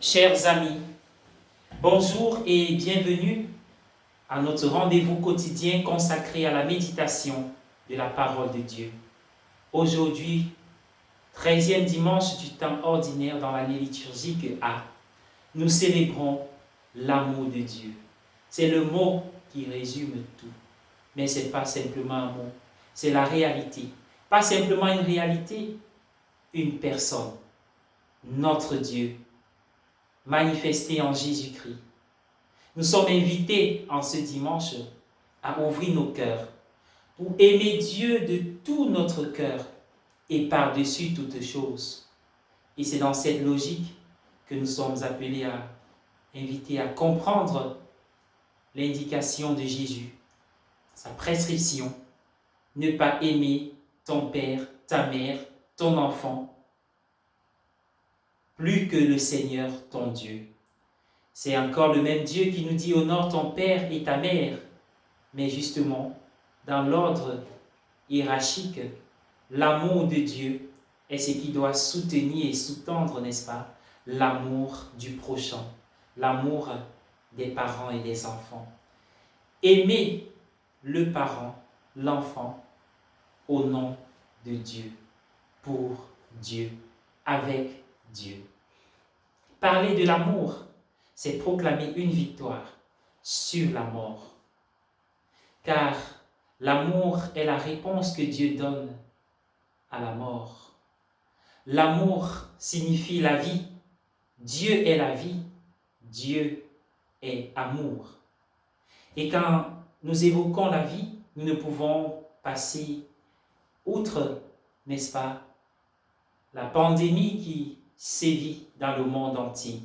Chers amis, bonjour et bienvenue à notre rendez-vous quotidien consacré à la méditation de la parole de Dieu. Aujourd'hui, 13e dimanche du temps ordinaire dans l'année liturgique A, nous célébrons l'amour de Dieu. C'est le mot qui résume tout, mais ce n'est pas simplement un mot, c'est la réalité. Pas simplement une réalité, une personne, notre Dieu, manifesté en Jésus-Christ. Nous sommes invités en ce dimanche à ouvrir nos cœurs pour aimer Dieu de tout notre cœur et par-dessus toutes choses. Et c'est dans cette logique que nous sommes appelés à inviter à comprendre l'indication de Jésus, sa prescription, ne pas aimer ton père, ta mère, ton enfant, plus que le Seigneur ton Dieu. C'est encore le même Dieu qui nous dit « honore ton père et ta mère ». Mais justement, dans l'ordre hiérarchique, l'amour de Dieu est ce qui doit soutenir et sous-tendre, n'est-ce pas, l'amour du prochain, l'amour des parents et des enfants. Aimer le parent, l'enfant, au nom de Dieu, pour Dieu, avec Dieu. Parler de l'amour, c'est proclamer une victoire sur la mort. Car l'amour est la réponse que Dieu donne à la mort. L'amour signifie la vie. Dieu est la vie. Dieu est amour. Et quand nous évoquons la vie, nous ne pouvons passer outre, n'est-ce pas, la pandémie qui sévit dans le monde entier.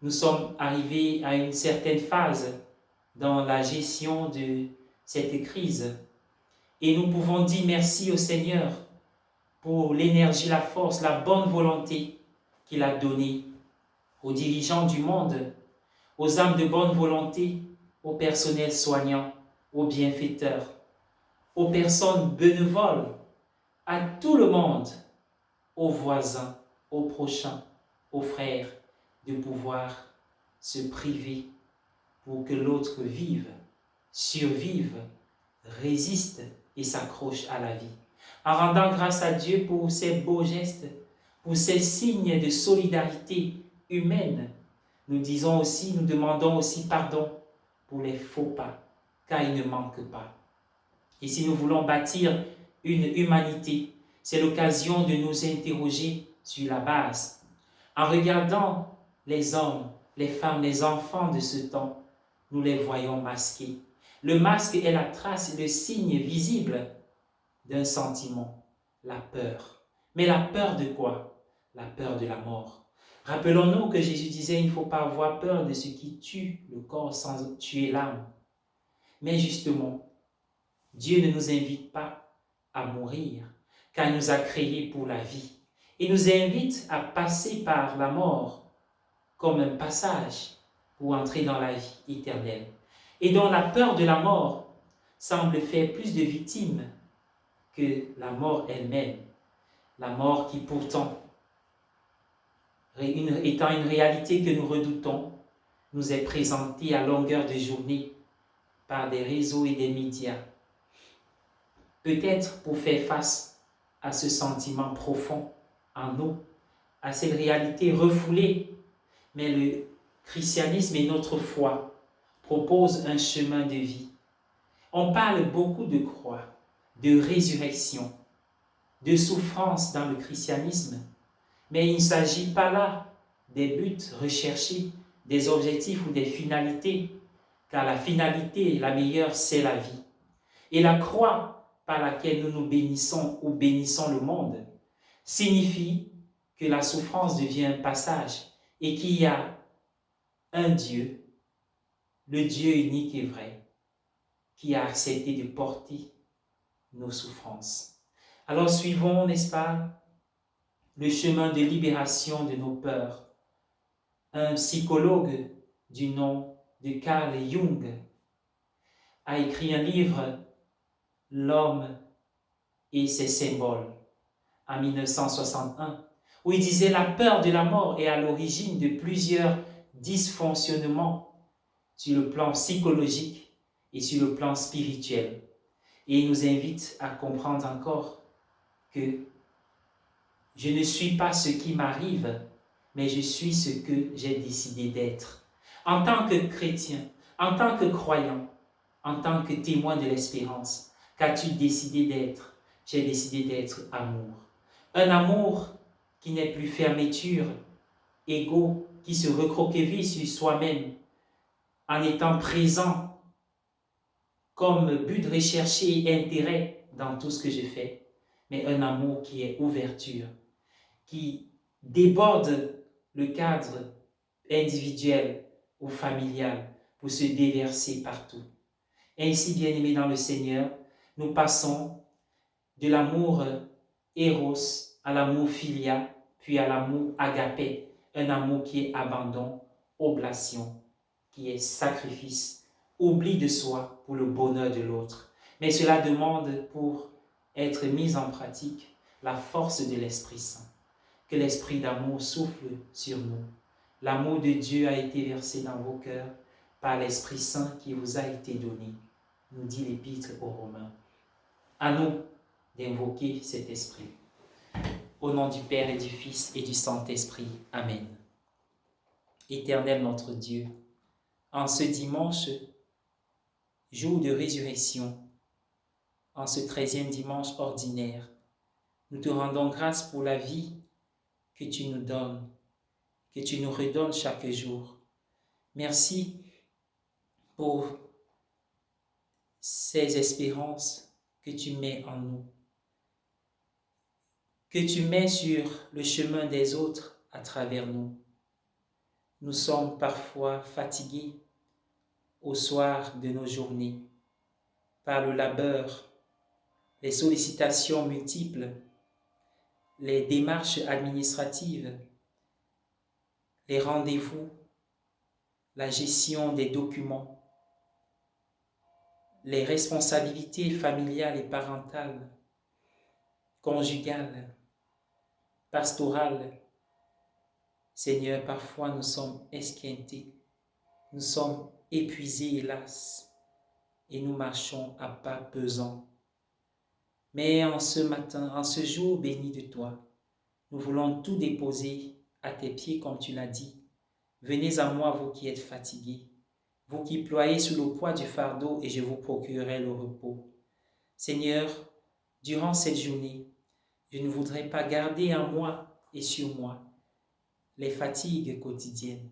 Nous sommes arrivés à une certaine phase dans la gestion de cette crise. Et nous pouvons dire merci au Seigneur pour l'énergie, la force, la bonne volonté qu'il a donnée aux dirigeants du monde, aux âmes de bonne volonté, au personnel soignant, aux bienfaiteurs, aux personnes bénévoles, à tout le monde, aux voisins, aux prochains, aux frères, de pouvoir se priver pour que l'autre vive, survive, résiste et s'accroche à la vie. En rendant grâce à Dieu pour ces beaux gestes, pour ces signes de solidarité humaine, nous demandons aussi pardon pour les faux pas, car il ne manque pas. Et si nous voulons bâtir une humanité, c'est l'occasion de nous interroger sur la base. En regardant les hommes, les femmes, les enfants de ce temps, nous les voyons masqués. Le masque est la trace, le signe visible d'un sentiment, la peur. Mais la peur de quoi? La peur de la mort. Rappelons-nous que Jésus disait, il ne faut pas avoir peur de ce qui tue le corps sans tuer l'âme. Mais justement, Dieu ne nous invite pas à mourir, car il nous a créés pour la vie. Il nous invite à passer par la mort comme un passage pour entrer dans la vie éternelle. Et dont la peur de la mort semble faire plus de victimes que la mort elle-même. La mort qui pourtant, étant une réalité que nous redoutons, nous est présentée à longueur de journée par des réseaux et des médias. Peut-être pour faire face à ce sentiment profond en nous, à cette réalité refoulée, mais le christianisme et notre foi proposent un chemin de vie. On parle beaucoup de croix, de résurrection, de souffrance dans le christianisme, mais il ne s'agit pas là des buts recherchés, des objectifs ou des finalités, car la finalité, la meilleure, c'est la vie. Et la croix par laquelle nous nous bénissons ou bénissons le monde signifie que la souffrance devient un passage et qu'il y a un Dieu, le Dieu unique et vrai, qui a accepté de porter nos souffrances. Alors suivons, n'est-ce pas, le chemin de libération de nos peurs. Un psychologue du nom de Carl Jung a écrit un livre, L'homme et ses symboles, en 1961, où il disait la peur de la mort est à l'origine de plusieurs dysfonctionnements sur le plan psychologique et sur le plan spirituel. Et il nous invite à comprendre encore que je ne suis pas ce qui m'arrive, mais je suis ce que j'ai décidé d'être. En tant que chrétien, en tant que croyant, en tant que témoin de l'espérance, qu'as-tu décidé d'être? J'ai décidé d'être amour. Un amour qui n'est plus fermeture, égo, qui se recroqueville sur soi-même en étant présent comme but recherché et intérêt dans tout ce que je fais, mais un amour qui est ouverture, qui déborde le cadre individuel ou familial pour se déverser partout. Ainsi, bien-aimés dans le Seigneur, nous passons de l'amour éros à l'amour filia, puis à l'amour agapé, un amour qui est abandon, oblation, qui est sacrifice, oubli de soi pour le bonheur de l'autre. Mais cela demande, pour être mis en pratique, la force de l'Esprit Saint. Que l'Esprit d'amour souffle sur nous. L'amour de Dieu a été versé dans vos cœurs par l'Esprit Saint qui vous a été donné, nous dit l'Épître aux Romains. À nous d'invoquer cet Esprit. Au nom du Père et du Fils et du Saint-Esprit. Amen. Éternel notre Dieu, en ce dimanche, jour de résurrection, en ce 13e dimanche ordinaire, nous te rendons grâce pour la vie que tu nous donnes, que tu nous redonnes chaque jour. Merci pour ces espérances que tu mets en nous, que tu mets sur le chemin des autres à travers nous. Nous sommes parfois fatigués au soir de nos journées par le labeur, les sollicitations multiples, les démarches administratives, les rendez-vous, la gestion des documents, les responsabilités familiales et parentales, conjugales, pastorales. Seigneur, parfois nous sommes esquintés, nous sommes épuisés, hélas, et nous marchons à pas pesants. Mais en ce matin, en ce jour béni de toi, nous voulons tout déposer à tes pieds comme tu l'as dit. Venez à moi, vous qui êtes fatigués, vous qui ployez sous le poids du fardeau, et je vous procurerai le repos. Seigneur, durant cette journée, je ne voudrais pas garder en moi et sur moi les fatigues quotidiennes.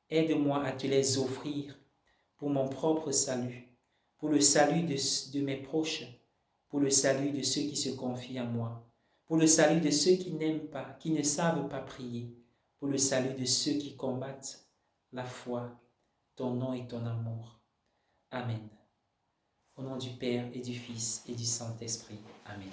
Aide-moi à te les offrir pour mon propre salut, pour le salut de mes proches, pour le salut de ceux qui se confient à moi, pour le salut de ceux qui n'aiment pas, qui ne savent pas prier, pour le salut de ceux qui combattent la foi, ton nom et ton amour. Amen. Au nom du Père et du Fils et du Saint-Esprit. Amen.